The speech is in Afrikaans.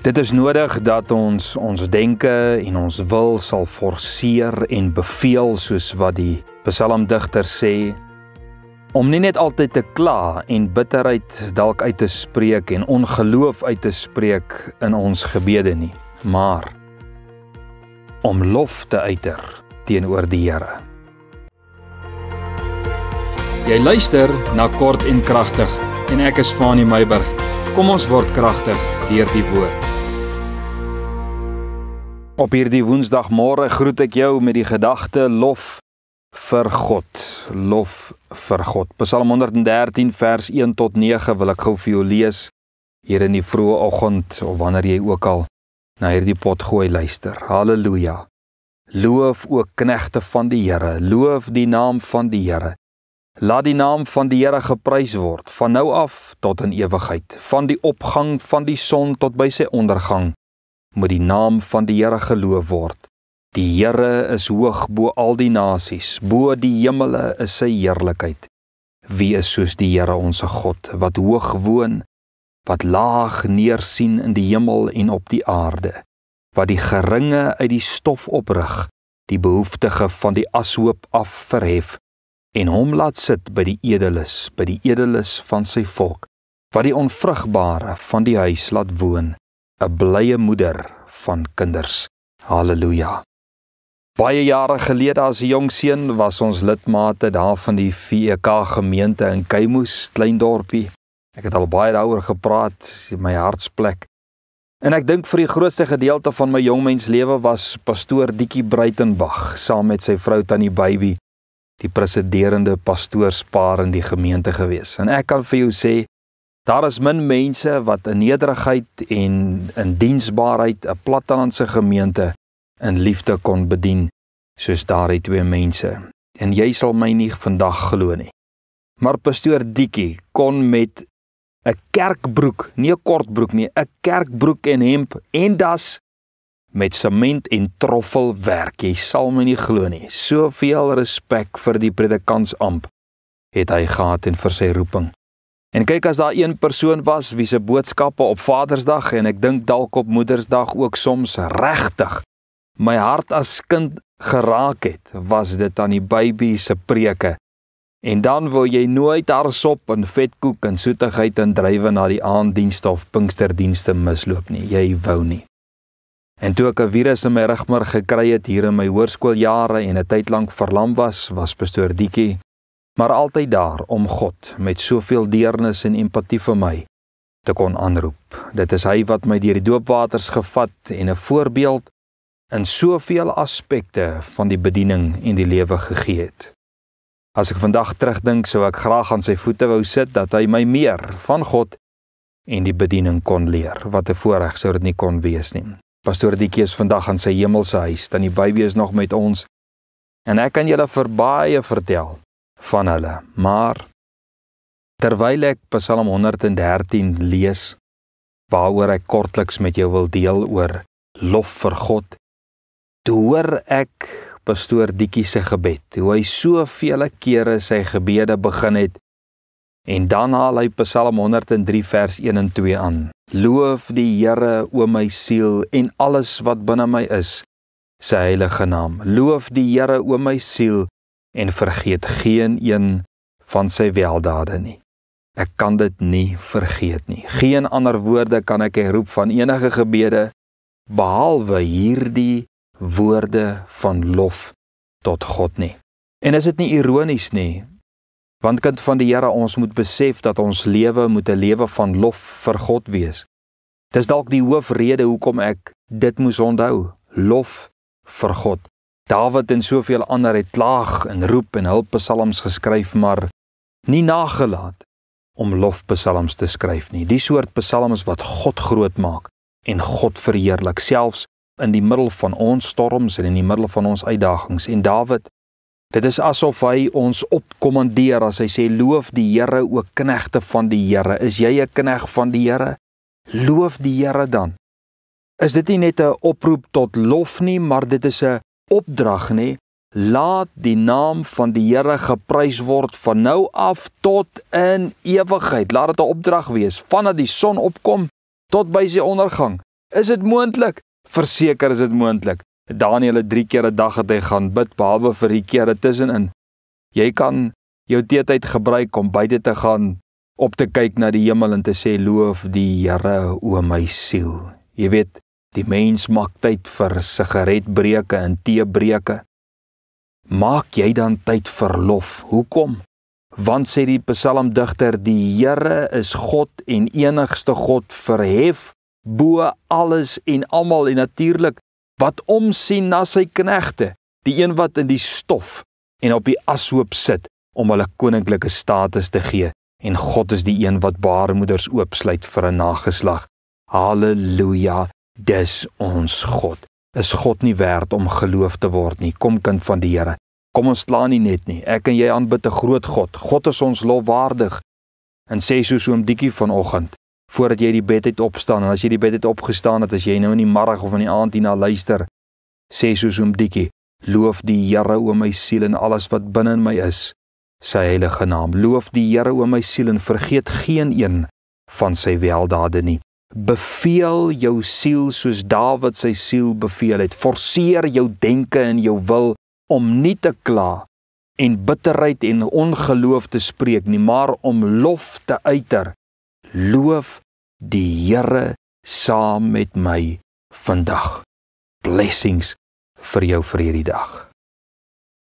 Dit is nodig dat ons denke en ons wil sal forceer en beveel soos wat die psalmdigter sê, om nie net altyd te kla en bitterheid dalk uit te spreek en ongeloof uit te spreek in ons gebede nie, maar om lof te uiter teenoor die Here. Jy luister na Kort en Kragtig en ek is Fanie Meiburg. Kom ons word kragtig deur die woord. Op hierdie woensdagmôre groet ek jou met die gedagte lof vir God. Lof vir God. Psalm 113 vers 1 tot 9 wil ek gou vir jou lees hier in die vroeë oggend of wanneer jy ook al na hierdie pot gooi luister. Halleluja. Loof o knegte van die Here, loof die naam van die Here. Laat die naam van die Here geprys word, van nou af tot in ewigheid, van die opgang van die son tot by sy ondergang, moet die naam van die Here geloof word. Die Here is hoog bo al die nasies, bo die hemele is sy heerlikheid. Wie is soos die Here onse God, wat hoog woon, wat laag neersien in die hemel en op die aarde, wat die geringe uit die stof oprig, die behoeftige van die ashoop af verhef, en hom laat sit by die edeles van sy volk, wat die onvrugbare van die huis laat woon, 'n blye moeder van kinders. Halleluja. Baie jare gelede as 'n jong seun was ons lidmate daar van die VEK gemeente in Keimus, klein dorpie. Ek het al baie daaroor gepraat, my hartsplek. En ek dink vir die grootste gedeelte van my jongmenslewe was pastoor Diekie Breitenbach saam met sy vrou Tannie Baby die presiderende pastoorspaar in die gemeente gewees. En ek kan vir jou sê, daar is min mense wat in nederigheid en in diensbaarheid 'n plattelandse gemeente in liefde kon bedien, soos daardie twee mense. En jy sal my nie vandag glo nie. Maar pastoor Diekie kon met 'n kerkbroek, nie 'n kortbroek nie, 'n kerkbroek en hemp en das met sement en troffel werk. Jy sal my nie glo nie. Soveel respek vir die predikantsamp het hy gehad en vir sy roeping. En kyk, as daar een persoon was wie se boodskappe op Vadersdag en ek dink dalk op Moedersdag ook soms regtig my hart as kind geraak het, was dit aan die Baby se preke. En dan wil jy nooit harsop en vetkoek en soetigheid en drywe na die aanddienste of Pinksterdienste misloop nie. Jy wou nie. En toe ek 'n virus in my rugmerg gekry het hier in my hoërskooljare en 'n tyd lank verlam was pastoor Diekie, maar altyd daar om God met soveel deernis en empatie vir my te kon aanroep. Dit is hy wat my deur die doopwaters gevat en 'n voorbeeld in soveel aspekte van die bediening en die lewe gegee het. As ek vandag terugdink, sou ek graag aan sy voete wou sit, dat hy my meer van God en die bediening kon leer. Wat 'n voorreg sou dit nie kon wees nie. Pastoor Diekie is vandag aan sy hemelse huis, Tannie Baby is nog met ons, en ek kan julle vir baie vertel van hulle, maar terwyl ek Psalm 113 lees, waaroor ek kortliks met jou wil deel oor lof vir God, toe hoor ek pastoor Diekie se gebed, hoe hy soveel kere sy gebede begin het, en dan haal hy Psalm 103 vers 1 en 2 aan. Loof die Here, o my siel, en alles wat binne my is, sy heilige naam. Loof die Here, o my siel, en vergeet geen een van sy weldade nie. Ek kan dit nie vergeet nie. Geen ander woorde kan ek roep van enige gebede, behalwe hierdie woorde van lof tot God nie. En is dit nie ironies nie? Want kind van die Here, ons moet besef dat ons lewe moet 'n lewe van lof vir God wees. Dis dalk die hoofrede hoekom ek dit moes onthou. Lof vir God. Dawid en soveel ander het klaag en roep en hulppsalms geskryf, maar nie nagelaat om lofpsalms te skryf nie. Die soort psalms wat God groot maak en God verheerlik, selfs in die middel van ons storms en in die middel van ons uitdagings. En Dawid, dit is asof hy ons opkommandeer as hy sê, loof die Here, o knegte van die Here. Is jy 'n knegt van die Here? Loof die Here dan. Is dit nie net 'n oproep tot lof nie, maar dit is 'n opdrag nie. Laat die naam van die Here geprys word van nou af tot in ewigheid. Laat dit 'n opdrag wees, vanaf die son opkom tot by sy ondergang. Is dit moontlik? Verseker is dit moontlik. Daniël het 3 keer 'n dag het hy gaan bid, behalwe vir die kere tussenin. Jy kan jou teetyd gebruik om buite te gaan, op te kyk na die hemel en te sê, loof die Here, o my siel. Jy weet, die mens maak tyd vir sigaretbreuke en teebreuke. Maak jy dan tyd vir lof? Hoekom? Want sê die psalmdigter, die Here is God en enigste God, verhef bo alles en almal, en natuurlik wat omsien na sy knegte, die een wat in die stof en op die ashoop sit om hulle koninklike status te gee, en God is die een wat baarmoeders oopsluit vir 'n nageslag. Halleluja, dis ons God. Is God nie werd om geloof te word nie? Kom kind van die Here, kom ons slaan nie net nie, ek en jy aanbid 'n groot God. God is ons lofwaardig. En sê soos oom Diekie vanoggend, voordat jy die bed uit opstaan, en as jy die bed uit opgestaan het, as jy nou in die middag of in die aand hierna luister, sê soos oom Diekie, loof die Here o my siel en alles wat binne in my is, sy heilige naam. Loof die Here o my siel en vergeet geen een van sy weldade nie. Beveel jou siel soos Dawid sy siel beveel het. Forceer jou denke en jou wil om nie te kla en bitterheid en ongeloof te spreek nie, maar om lof te uiter. Loof die Here saam met my vandag. Blessings vir jou vir hierdie dag.